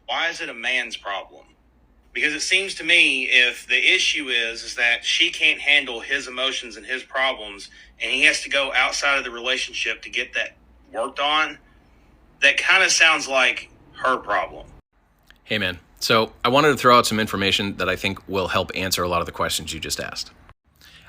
Why is it a man's problem? Because it seems to me if the issue is that she can't handle his emotions and his problems, and he has to go outside of the relationship to get that worked on, that kind of sounds like her problem. Hey man, so I wanted to throw out some information that I think will help answer a lot of the questions you just asked.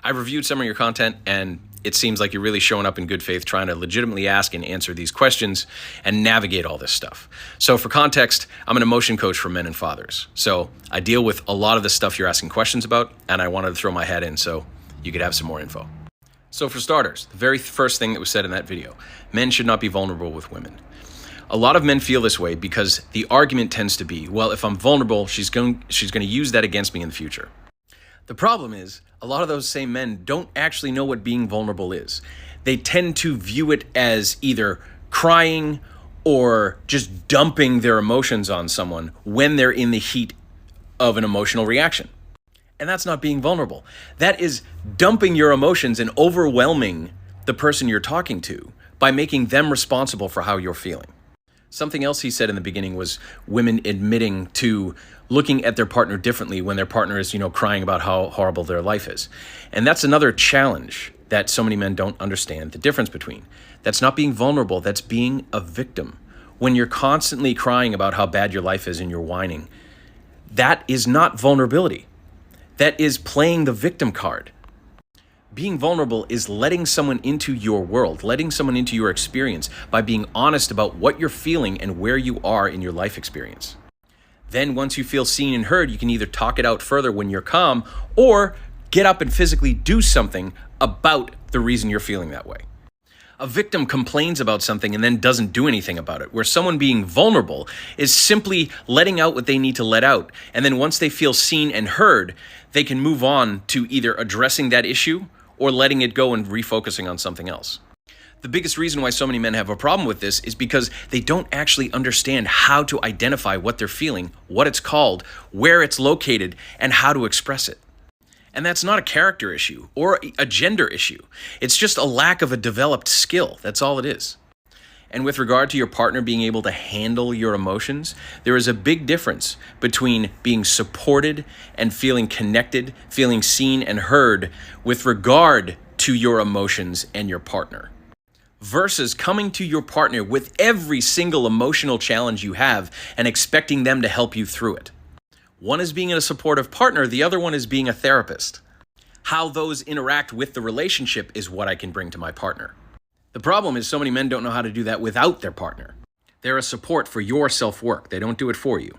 I've reviewed some of your content, and it seems like you're really showing up in good faith trying to legitimately ask and answer these questions and navigate all this stuff. So for context, I'm an emotion coach for men and fathers. So I deal with a lot of the stuff you're asking questions about, and I wanted to throw my head in so you could have some more info. So for starters, the very first thing that was said in that video, men should not be vulnerable with women. A lot of men feel this way because the argument tends to be, well, if I'm vulnerable, she's going to use that against me in the future. The problem is, a lot of those same men don't actually know what being vulnerable is. They tend to view it as either crying or just dumping their emotions on someone when they're in the heat of an emotional reaction. And that's not being vulnerable. That is dumping your emotions and overwhelming the person you're talking to by making them responsible for how you're feeling. Something else he said in the beginning was women admitting to looking at their partner differently when their partner is, crying about how horrible their life is. And that's another challenge that so many men don't understand the difference between. That's not being vulnerable, that's being a victim. When you're constantly crying about how bad your life is and you're whining, that is not vulnerability. That is playing the victim card. Being vulnerable is letting someone into your world, letting someone into your experience by being honest about what you're feeling and where you are in your life experience. Then once you feel seen and heard, you can either talk it out further when you're calm or get up and physically do something about the reason you're feeling that way. A victim complains about something and then doesn't do anything about it, where someone being vulnerable is simply letting out what they need to let out. And then once they feel seen and heard, they can move on to either addressing that issue or letting it go and refocusing on something else. The biggest reason why so many men have a problem with this is because they don't actually understand how to identify what they're feeling, what it's called, where it's located, and how to express it. And that's not a character issue or a gender issue. It's just a lack of a developed skill. That's all it is. And with regard to your partner being able to handle your emotions, there is a big difference between being supported and feeling connected, feeling seen and heard with regard to your emotions and your partner, versus coming to your partner with every single emotional challenge you have and expecting them to help you through it. One is being a supportive partner, the other one is being a therapist. How those interact with the relationship is what I can bring to my partner. The problem is so many men don't know how to do that without their partner. They're a support for your self-work. They don't do it for you.